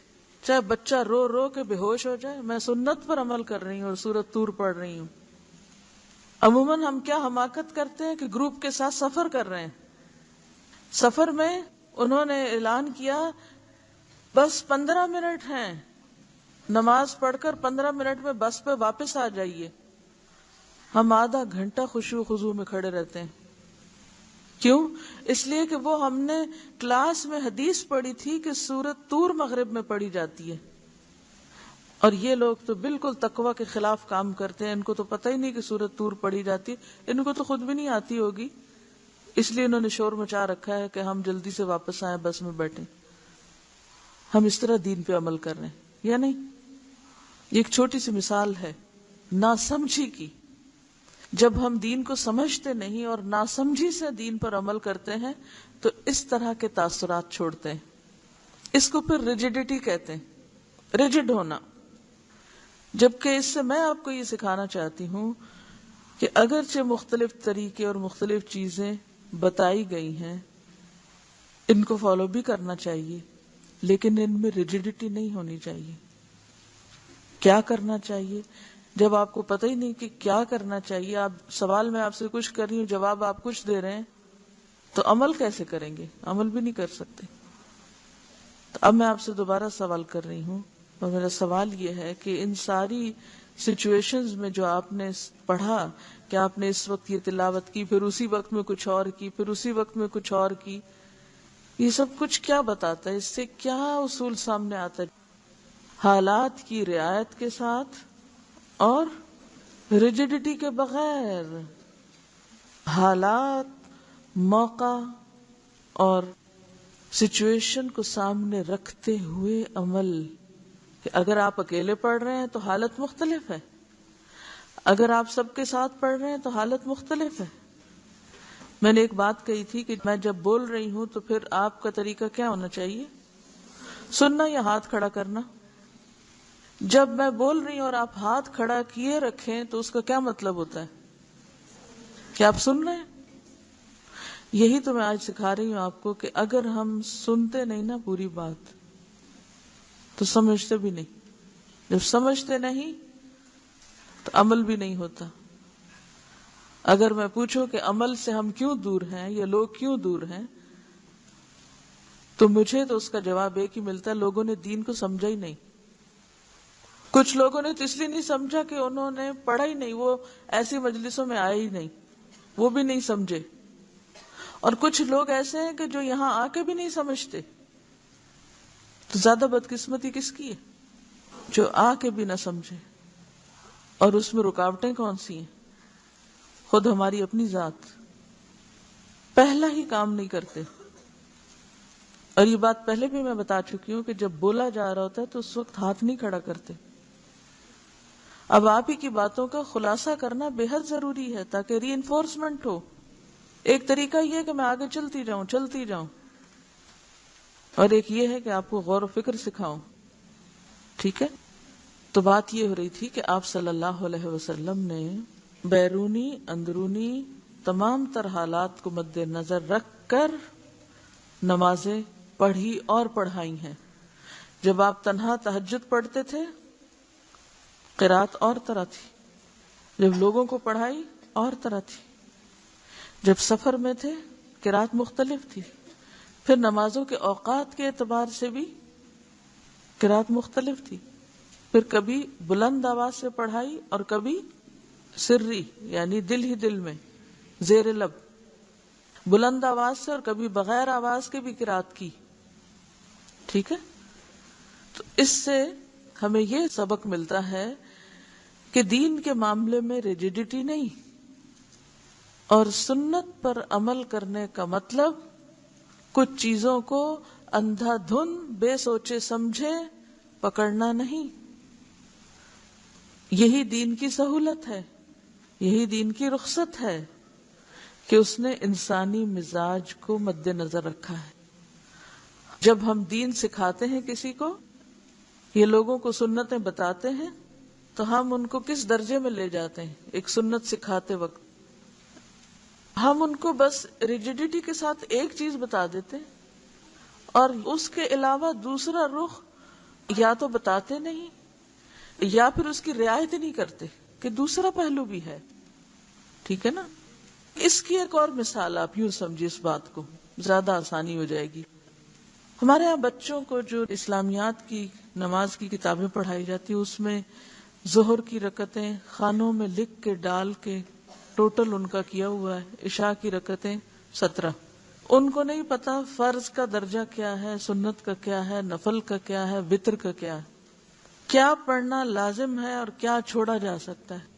چاہے بچہ رو رو کے بے ہوش ہو جائے، میں سنت پر عمل کر رہی ہوں اور سورۃ طور پڑھ رہی ہوں. عموماً ہم کیا حماقت کرتے ہیں کہ گروپ کے ساتھ سفر کر رہے ہیں، سفر میں انہوں نے اعلان کیا بس 15 منٹ ہیں، نماز پڑھ کر 15 منٹ میں بس پہ واپس آ جائیے. ہم آدھا گھنٹہ خشوع و خضوع میں کھڑے رہتے ہیں. کیوں؟ اس لیے کہ وہ ہم نے کلاس میں حدیث پڑھی تھی کہ سورۃ طور مغرب میں پڑھی جاتی ہے، اور یہ لوگ تو بالکل تقوی کے خلاف کام کرتے ہیں. ان کو تو پتہ ہی نہیں کہ سورۃ طور پڑھی جاتی ہے، ان کو تو خود بھی نہیں آتی ہوگی، اس لیے انہوں نے شور مچا رکھا ہے کہ ہم جلدی سے واپس آئیں، بس میں بیٹھیں. ہم اس طرح دین پہ عمل کر رہے ہیں یا نہیں؟ یہ ایک چھوٹی سی مثال ہے ناسمجھی کی. جب ہم دین کو سمجھتے نہیں اور ناسمجھی سے دین پر عمل کرتے ہیں تو اس طرح کے تاثرات چھوڑتے ہیں. اس کو پھر ریجڈیٹی کہتے ہیں، ریجڈ ہونا. جبکہ اس سے میں آپ کو یہ سکھانا چاہتی ہوں کہ اگرچہ مختلف طریقے اور مختلف چیزیں بتائی گئی ہیں، ان کو فالو بھی کرنا چاہیے، لیکن ان میں ریجڈیٹی نہیں ہونی چاہیے. کیا کرنا چاہیے؟ جب آپ کو پتہ ہی نہیں کہ کیا کرنا چاہیے، آپ سوال میں آپ سے کچھ کر رہی ہوں، جواب آپ کچھ دے رہے ہیں، تو عمل کیسے کریں گے؟ عمل بھی نہیں کر سکتے. تو اب میں آپ سے دوبارہ سوال کر رہی ہوں، اور میرا سوال یہ ہے کہ ان ساری سچویشنز میں جو آپ نے پڑھا کہ آپ نے اس وقت یہ تلاوت کی، پھر اسی وقت میں کچھ اور کی، پھر اسی وقت میں کچھ اور کی، یہ سب کچھ کیا بتاتا ہے؟ اس سے کیا اصول سامنے آتا ہے؟ حالات کی رعایت کے ساتھ اور ریجڈیٹی کے بغیر. حالات، موقع اور سچویشن کو سامنے رکھتے ہوئے عمل. کہ اگر آپ اکیلے پڑھ رہے ہیں تو حالت مختلف ہے، اگر آپ سب کے ساتھ پڑھ رہے ہیں تو حالت مختلف ہے. میں نے ایک بات کہی تھی کہ میں جب بول رہی ہوں تو پھر آپ کا طریقہ کیا ہونا چاہیے؟ سننا یا ہاتھ کھڑا کرنا؟ جب میں بول رہی ہوں اور آپ ہاتھ کھڑا کیے رکھیں تو اس کا کیا مطلب ہوتا ہے؟ کہ آپ سن رہے ہیں. یہی تو میں آج سکھا رہی ہوں آپ کو کہ اگر ہم سنتے نہیں نا پوری بات تو سمجھتے بھی نہیں. جب سمجھتے نہیں تو عمل بھی نہیں ہوتا. اگر میں پوچھوں کہ عمل سے ہم کیوں دور ہیں یا لوگ کیوں دور ہیں، تو مجھے تو اس کا جواب ایک ہی ملتا ہے: لوگوں نے دین کو سمجھا ہی نہیں. کچھ لوگوں نے تو اس لیے نہیں سمجھا کہ انہوں نے پڑھا ہی نہیں، وہ ایسی مجلسوں میں آئے ہی نہیں، وہ بھی نہیں سمجھے. اور کچھ لوگ ایسے ہیں کہ جو یہاں آ کے بھی نہیں سمجھتے. تو زیادہ بدقسمتی کس کی ہے؟ جو آ کے بھی نہ سمجھے. اور اس میں رکاوٹیں کون سی ہیں؟ خود ہماری اپنی ذات. پہلا ہی کام نہیں کرتے. اور یہ بات پہلے بھی میں بتا چکی ہوں کہ جب بولا جا رہا ہوتا ہے تو اس وقت ہاتھ نہیں کھڑا کرتے. اب آپ ہی کی باتوں کا خلاصہ کرنا بے حد ضروری ہے تاکہ ری انفورسمنٹ ہو. ایک طریقہ یہ ہے کہ میں آگے چلتی جاؤں، اور ایک یہ ہے کہ آپ کو غور و فکر سکھاؤں. ٹھیک ہے؟ تو بات یہ ہو رہی تھی کہ آپ صلی اللہ علیہ وسلم نے بیرونی اندرونی تمام تر حالات کو مد نظر رکھ کر نمازیں پڑھی اور پڑھائی ہیں. جب آپ تنہا تہجد پڑھتے تھے، قرات اور طرح تھی. جب لوگوں کو پڑھائی اور طرح تھی. جب سفر میں تھے، قرات مختلف تھی. پھر نمازوں کے اوقات کے اعتبار سے بھی قرات مختلف تھی. پھر کبھی بلند آواز سے پڑھائی اور کبھی سری، یعنی دل ہی دل میں زیر لب بلند آواز سے، اور کبھی بغیر آواز کے بھی قرات کی. ٹھیک ہے؟ تو اس سے ہمیں یہ سبق ملتا ہے کہ دین کے معاملے میں ریجڈیٹی نہیں، اور سنت پر عمل کرنے کا مطلب کچھ چیزوں کو اندھا دھن بے سوچے سمجھے پکڑنا نہیں. یہی دین کی سہولت ہے، یہی دین کی رخصت ہے کہ اس نے انسانی مزاج کو مد نظر رکھا ہے. جب ہم دین سکھاتے ہیں کسی کو، یہ لوگوں کو سنتیں بتاتے ہیں، تو ہم ان کو کس درجے میں لے جاتے ہیں؟ ایک سنت سکھاتے وقت ہم ان کو بس ریجڈیٹی کے ساتھ ایک چیز بتا دیتے ہیں، اور اس کے علاوہ دوسرا رخ یا تو بتاتے نہیں یا پھر اس کی رعایت نہیں کرتے کہ دوسرا پہلو بھی ہے. ٹھیک ہے نا؟ اس کی ایک اور مثال آپ یوں سمجھیے، اس بات کو زیادہ آسانی ہو جائے گی. ہمارے یہاں بچوں کو جو اسلامیات کی نماز کی کتابیں پڑھائی جاتی، اس میں ظہر کی رکعتیں خانوں میں لکھ کے ڈال کے ٹوٹل ان کا کیا ہوا ہے. عشاء کی رکعتیں 17. ان کو نہیں پتا فرض کا درجہ کیا ہے، سنت کا کیا ہے، نفل کا کیا ہے، وتر کا کیا ہے، کیا پڑھنا لازم ہے اور کیا چھوڑا جا سکتا ہے.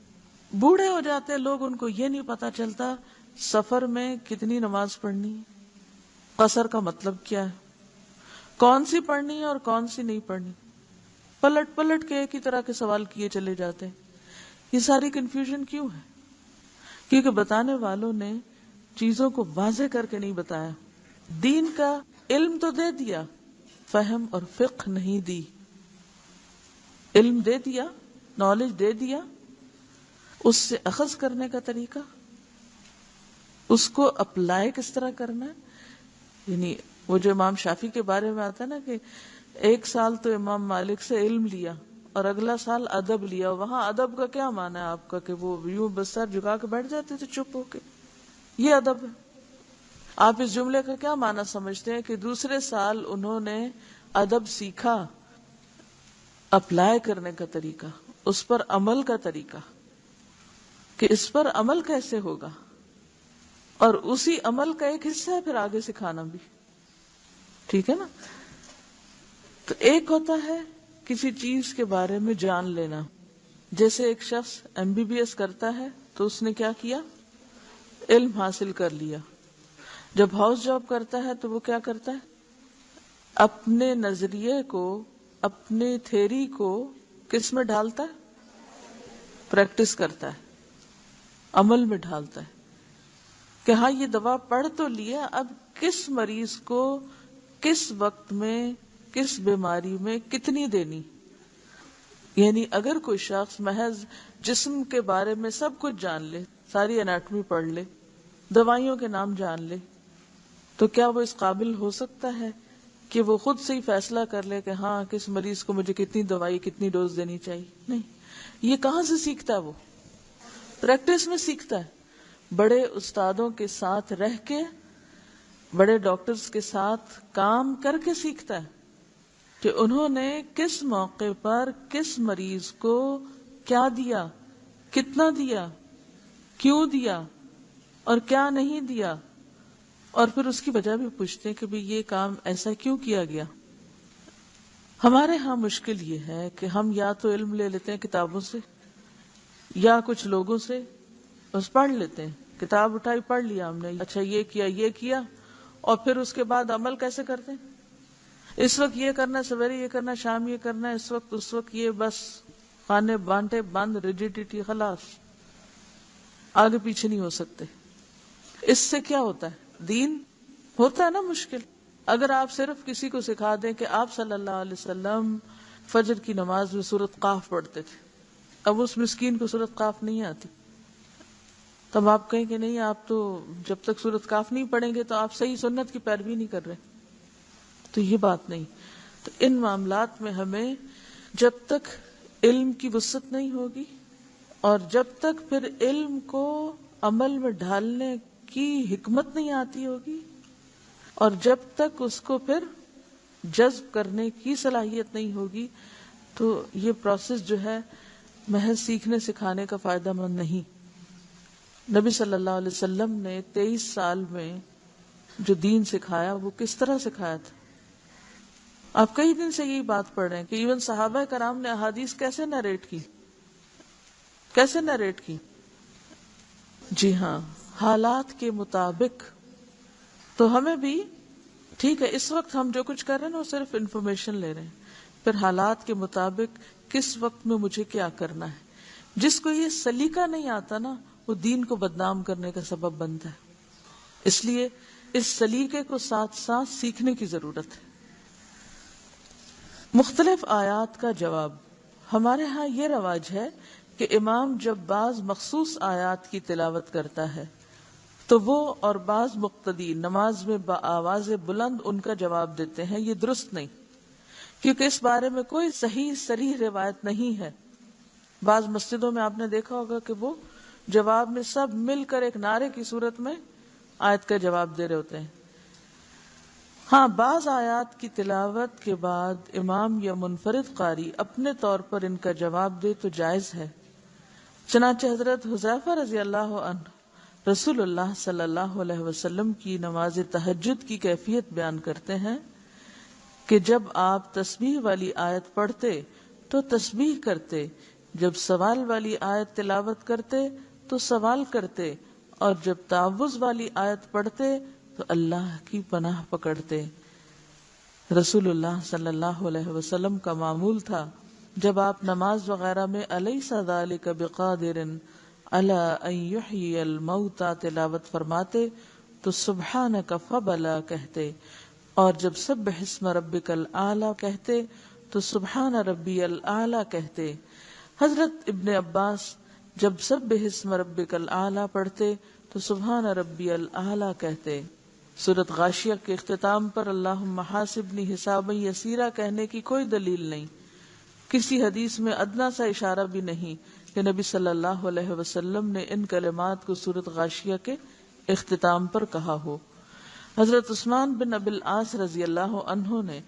بوڑھے ہو جاتے ہیں لوگ، ان کو یہ نہیں پتا چلتا سفر میں کتنی نماز پڑھنی ہے، قصر کا مطلب کیا ہے، کون سی پڑھنی ہے اور کون سی نہیں پڑھنی. پلٹ پلٹ کے ایک ہی طرح کے سوال کیے چلے جاتے ہیں. یہ ساری کنفیوژن کیوں ہے؟ کیونکہ بتانے والوں نے چیزوں کو واضح کر کے نہیں بتایا. دین کا علم تو دے دیا، فہم اور فقہ نہیں دی. علم دے دیا، نالج دے دیا، اس سے اخذ کرنے کا طریقہ، اس کو اپلائی کس طرح کرنا ہے. یعنی وہ جو امام شافعی کے بارے میں آتا ہے نا کہ 1 سال تو امام مالک سے علم لیا اور اگلا سال ادب لیا. وہاں ادب کا کیا معنی ہے آپ کا کہ وہ یوں بس سر جھکا کے بیٹھ جاتے تھے چپ ہو کے؟ یہ ادب ہے. آپ اس جملے کا کیا معنی سمجھتے ہیں کہ دوسرے سال انہوں نے ادب سیکھا، اپلائی کرنے کا طریقہ، اس پر عمل کا طریقہ کہ اس پر عمل کیسے ہوگا، اور اسی عمل کا ایک حصہ ہے پھر آگے سکھانا بھی. ٹھیک ہے نا؟ تو ایک ہوتا ہے کسی چیز کے بارے میں جان لینا. جیسے ایک شخص MBBS کرتا ہے تو اس نے کیا کیا؟ علم حاصل کر لیا. جب ہاؤس جاب کرتا ہے تو وہ کیا کرتا ہے؟ اپنے نظریے کو، اپنے تھیری کو کس میں ڈالتا ہے؟ پریکٹس کرتا ہے، عمل میں ڈھالتا ہے کہ ہاں یہ دوا پڑھ تو لیا، اب کس مریض کو کس وقت میں کس بیماری میں کتنی دینی. یعنی اگر کوئی شخص محض جسم کے بارے میں سب کچھ جان لے، ساری اناٹمی پڑھ لے، دوائیوں کے نام جان لے، تو کیا وہ اس قابل ہو سکتا ہے کہ وہ خود سے ہی فیصلہ کر لے کہ ہاں کس مریض کو مجھے کتنی دوائی کتنی ڈوز دینی چاہیے؟ نہیں. یہ کہاں سے سیکھتا ہے؟ وہ پریکٹس میں سیکھتا ہے. بڑے استادوں کے ساتھ رہ کے، بڑے ڈاکٹرز کے ساتھ کام کر کے سیکھتا ہے کہ انہوں نے کس موقع پر کس مریض کو کیا دیا، کتنا دیا، کیوں دیا اور کیا نہیں دیا، اور پھر اس کی وجہ بھی پوچھتے ہیں کہ بھی یہ کام ایسا کیوں کیا گیا. ہمارے ہاں مشکل یہ ہے کہ ہم یا تو علم لے لیتے ہیں کتابوں سے یا کچھ لوگوں سے، بس پڑھ لیتے ہیں، کتاب اٹھائی پڑھ لیا ہم نے، اچھا یہ کیا، اور پھر اس کے بعد عمل کیسے کرتے ہیں؟ اس وقت یہ کرنا، سویرے یہ کرنا، شام یہ کرنا، اس وقت یہ، بس خانے بانٹے بند، ریجیڈیٹی، خلاص، آگے پیچھے نہیں ہو سکتے. اس سے کیا ہوتا ہے؟ دین ہوتا ہے نا مشکل. اگر آپ صرف کسی کو سکھا دیں کہ آپ صلی اللہ علیہ وسلم فجر کی نماز میں سورۃ قاف پڑھتے تھے، اب اس مسکین کو سورۃ قاف نہیں آتی، تب آپ کہیں کہ نہیں، آپ تو جب تک سورۃ قاف نہیں پڑھیں گے تو آپ صحیح سنت کی پیروی نہیں کر رہے. تو یہ بات نہیں. تو ان معاملات میں ہمیں جب تک علم کی وسعت نہیں ہوگی اور جب تک پھر علم کو عمل میں ڈھالنے کی حکمت نہیں آتی ہوگی اور جب تک اس کو پھر جذب کرنے کی صلاحیت نہیں ہوگی، تو یہ پروسیس جو ہے محض سیکھنے سکھانے کا فائدہ مند نہیں. نبی صلی اللہ علیہ وسلم نے 23 سال میں جو دین سکھایا وہ کس طرح سکھایا تھا؟ آپ کئی دن سے یہی بات پڑھ رہے ہیں کہ ایون صحابہ کرام نے احادیث کیسے نریٹ کی؟ جی ہاں، حالات کے مطابق. تو ہمیں بھی ٹھیک ہے، اس وقت ہم جو کچھ کر رہے ہیں نا وہ صرف انفارمیشن لے رہے ہیں، پھر حالات کے مطابق کس وقت میں مجھے کیا کرنا ہے. جس کو یہ سلیقہ نہیں آتا نا وہ دین کو بدنام کرنے کا سبب بنتا ہے. اس لیے اس سلیقے کو ساتھ ساتھ سیکھنے کی ضرورت ہے. مختلف آیات کا جواب. ہمارے ہاں یہ رواج ہے کہ امام جب بعض مخصوص آیات کی تلاوت کرتا ہے تو وہ اور بعض مقتدی نماز میں بآواز بلند ان کا جواب دیتے ہیں. یہ درست نہیں، کیونکہ اس بارے میں کوئی صحیح صریح روایت نہیں ہے. بعض مسجدوں میں آپ نے دیکھا ہوگا کہ وہ جواب میں سب مل کر ایک نعرے کی صورت میں آیت کا جواب دے رہے ہوتے ہیں. ہاں، بعض آیات کی تلاوت کے بعد امام یا منفرد قاری اپنے طور پر ان کا جواب دے تو جائز ہے. چنانچہ حضرت حذیفہ رضی اللہ عنہ رسول اللہ صلی اللہ علیہ وسلم کی نماز تہجد کی کیفیت بیان کرتے ہیں کہ جب آپ تسبیح والی آیت پڑھتے تو تسبیح کرتے، جب سوال والی آیت تلاوت کرتے تو سوال کرتے، اور جب تعوذ والی آیت پڑھتے تو اللہ کی پناہ پکڑتے. رسول اللہ صلی اللہ علیہ وسلم کا معمول تھا جب آپ نماز وغیرہ میں الیس ذلک بقادر الا ان یحیی الموتى تلاوت فرماتے تو سبحانک فبلا کہتے، اور جب سبح اسم ربک الاعلی کہتے تو سبحان ربی الاعلی کہتے۔ حضرت ابن عباس جب سبح اسم ربک الاعلی پڑھتے تو سبحان ربی الاعلی کہتے۔ سورۃ غاشیہ کے اختتام پر اللہم حاسبنی حسابا یسیرا کہنے کی کوئی دلیل نہیں، کسی حدیث میں ادنا سا اشارہ بھی نہیں کہ نبی صلی اللہ علیہ وسلم نے ان کلمات کو سورۃ غاشیہ کے اختتام پر کہا ہو۔ حضرت عثمان بن ابی العاص رضی اللہ عنہ نے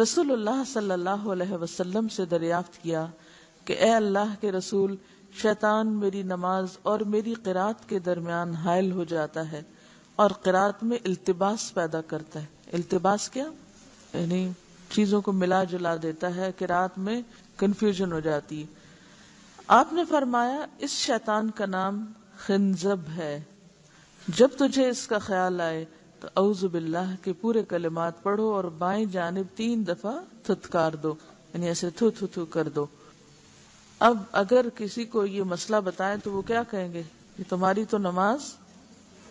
رسول اللہ صلی اللہ علیہ وسلم سے دریافت کیا کہ اے اللہ کے رسول، شیطان میری نماز اور میری قرات کے درمیان حائل ہو جاتا ہے اور قرات میں التباس پیدا کرتا ہے۔ التباس کیا؟ یعنی چیزوں کو ملا جلا دیتا ہے، قرات میں کنفیوژن ہو جاتی ہے۔ آپ نے فرمایا اس شیطان کا نام خنزب ہے، جب تجھے اس کا خیال آئے تو اعوذ باللہ کے پورے کلمات پڑھو اور بائیں جانب 3 دفعہ تھتکار دو، یعنی ایسے تھو تھو تھو کر دو۔ اب اگر کسی کو یہ مسئلہ بتائیں تو وہ کیا کہیں گے کہ تمہاری تو نماز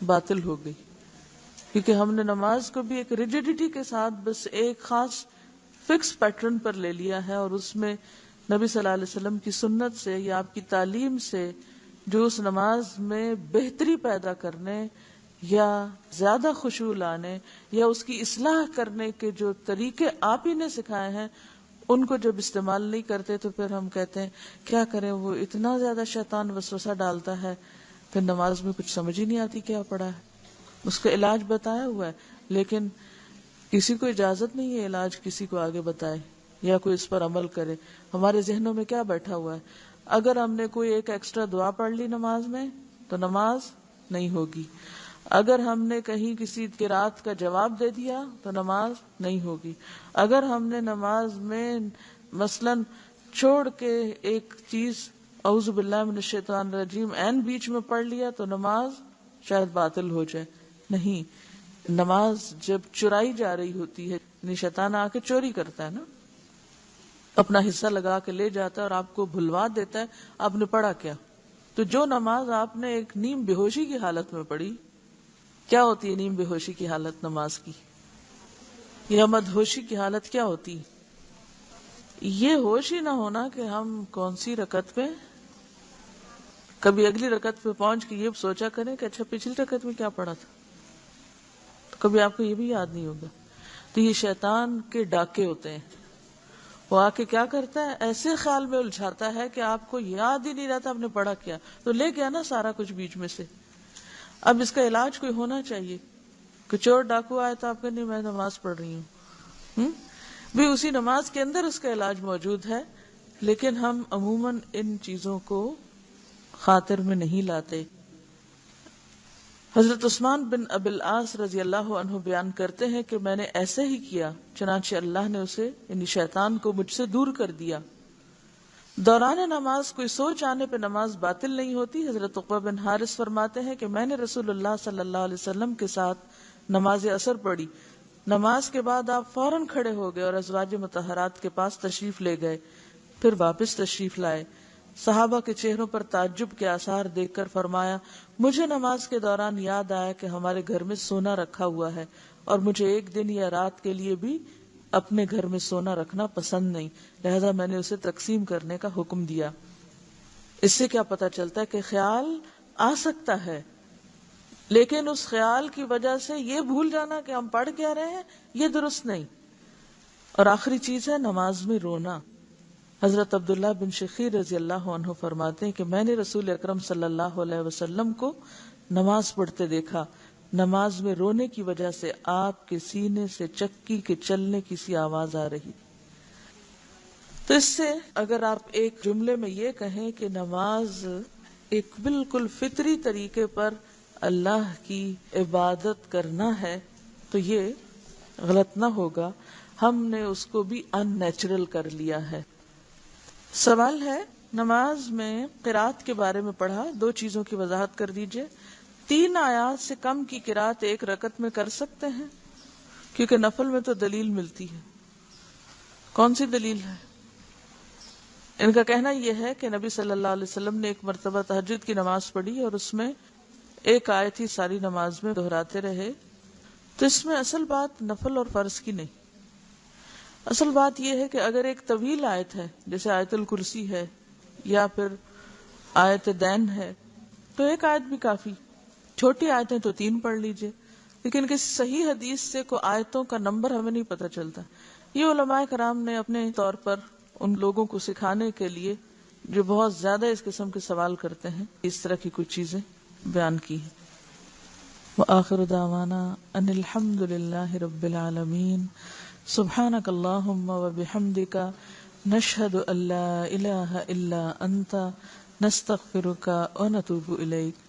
باطل ہو گئی، کیونکہ ہم نے نماز کو بھی ایک ریجیڈیٹی کے ساتھ بس ایک خاص فکس پیٹرن پر لے لیا ہے، اور اس میں نبی صلی اللہ علیہ وسلم کی سنت سے یا آپ کی تعلیم سے جو اس نماز میں بہتری پیدا کرنے یا زیادہ خشوع لانے یا اس کی اصلاح کرنے کے جو طریقے آپ ہی نے سکھائے ہیں، ان کو جب استعمال نہیں کرتے تو پھر ہم کہتے ہیں کیا کریں، وہ اتنا زیادہ شیطان وسوسہ ڈالتا ہے، پھر نماز میں کچھ سمجھ ہی نہیں آتی کیا پڑھا ہے۔ اس کا علاج بتایا ہوا ہے، لیکن کسی کو اجازت نہیں ہے علاج کسی کو آگے بتائے یا کوئی اس پر عمل کرے۔ ہمارے ذہنوں میں کیا بیٹھا ہوا ہے، اگر ہم نے کوئی ایک ایکسٹرا دعا پڑھ لی نماز میں تو نماز نہیں ہوگی، اگر ہم نے کہیں کسی قرات کا جواب دے دیا تو نماز نہیں ہوگی، اگر ہم نے نماز میں مثلاً چھوڑ کے ایک چیز اعوذ باللہ من الشیطان الرجیم عین بیچ میں پڑھ لیا تو نماز شاید باطل ہو جائے۔ نہیں، نماز جب چرائی جا رہی ہوتی ہے، یعنی شیطان آ کے چوری کرتا ہے نا، اپنا حصہ لگا کے لے جاتا ہے اور آپ کو بھلوا دیتا ہے آپ نے پڑھا کیا۔ تو جو نماز آپ نے ایک نیم بے ہوشی کی حالت میں پڑھی، کیا ہوتی ہے نیم بے ہوشی کی حالت نماز کی، یا مدہوشی کی حالت کیا ہوتی؟ یہ ہوش ہی نہ ہونا کہ ہم کون سی رکعت پہ، کبھی اگلی رکعت پہ پہنچ کے یہ سوچا کریں کہ اچھا پچھلی رکعت میں کیا پڑھا تھا، تو کبھی آپ کو یہ بھی یاد نہیں ہوگا۔ تو یہ شیطان کے ڈاکے ہوتے ہیں، وہ آ کے کیا کرتا ہے، ایسے خیال میں الجھاتا ہے کہ آپ کو یاد ہی نہیں رہتا آپ نے پڑھا کیا، تو لے گیا نا سارا کچھ بیچ میں سے۔ اب اس کا علاج کوئی ہونا چاہیے، کچھ اور ڈاکو آئے تو آپ کہ نہیں میں نماز پڑھ رہی ہوں، بھی اسی نماز کے اندر اس کا علاج موجود ہے، لیکن ہم عموماً ان چیزوں کو خاطر میں نہیں لاتے۔ حضرت عثمان بن ابی العاص رضی اللہ عنہ بیان کرتے ہیں کہ میں نے ایسے ہی کیا، چنانچہ اللہ نے اسے یعنی شیطان کو مجھ سے دور کر دیا۔ دوران نماز کوئی سوچ آنے پہ نماز باطل نہیں ہوتی۔ حضرت عقبہ بن حارث فرماتے ہیں کہ میں نے رسول اللہ صلی اللہ علیہ وسلم کے ساتھ نماز عصر پڑھی، نماز کے بعد آپ فوراً کھڑے ہو گئے اور ازواج مطہرات کے پاس تشریف لے گئے، پھر واپس تشریف لائے۔ صحابہ کے چہروں پر تعجب کے آثار دیکھ کر فرمایا مجھے نماز کے دوران یاد آیا کہ ہمارے گھر میں سونا رکھا ہوا ہے اور مجھے ایک دن یا رات کے لیے بھی اپنے گھر میں سونا رکھنا پسند نہیں، لہذا میں نے اسے تقسیم کرنے کا حکم دیا۔ اس سے کیا پتہ چلتا ہے کہ خیال آ سکتا ہے، لیکن اس خیال کی وجہ سے یہ بھول جانا کہ ہم پڑھ کیا رہے ہیں یہ درست نہیں۔ اور آخری چیز ہے نماز میں رونا۔ حضرت عبداللہ بن شخیر رضی اللہ عنہ فرماتے ہیں کہ میں نے رسول اکرم صلی اللہ علیہ وسلم کو نماز پڑھتے دیکھا، نماز میں رونے کی وجہ سے آپ کے سینے سے چکی کے چلنے کی سی آواز آ رہی۔ تو اس سے اگر آپ ایک جملے میں یہ کہیں کہ نماز ایک بالکل فطری طریقے پر اللہ کی عبادت کرنا ہے تو یہ غلط نہ ہوگا، ہم نے اس کو بھی ان نیچرل کر لیا ہے۔ سوال ہے نماز میں قرات کے بارے میں پڑھا، 2 چیزوں کی وضاحت کر دیجئے۔ 3 آیات سے کم کی قرات ایک رکعت میں کر سکتے ہیں؟ کیونکہ نفل میں تو دلیل ملتی ہے۔ کون سی دلیل ہے؟ ان کا کہنا یہ ہے کہ نبی صلی اللہ علیہ وسلم نے ایک مرتبہ تہجد کی نماز پڑھی اور اس میں ایک آیت ہی ساری نماز میں دہراتے رہے. تو اس میں اصل بات نفل اور فرض کی نہیں. اصل بات یہ ہے کہ اگر ایک طویل آیت ہے جیسے آیت الکرسی ہے یا پھر آیت دین ہے تو ایک آیت بھی کافی. چھوٹی آیتیں تو 3 پڑھ لیجئے. لیکن کسی صحیح حدیث سے کوئی آیتوں کا نمبر ہمیں نہیں پتہ چلتا. یہ علماء کرام نے اپنے طور پر ان لوگوں کو سکھانے کے لیے جو بہت زیادہ اس قسم کے سوال کرتے ہیں اس طرح کی کچھ چیزیں بیان کی ہیں. وآخر دعوانا ان الحمد للہ رب العالمین. سبحانک اللہم وبحمدک نشہد ان لا الہ الا انت نستغفرک ونتوب الیک.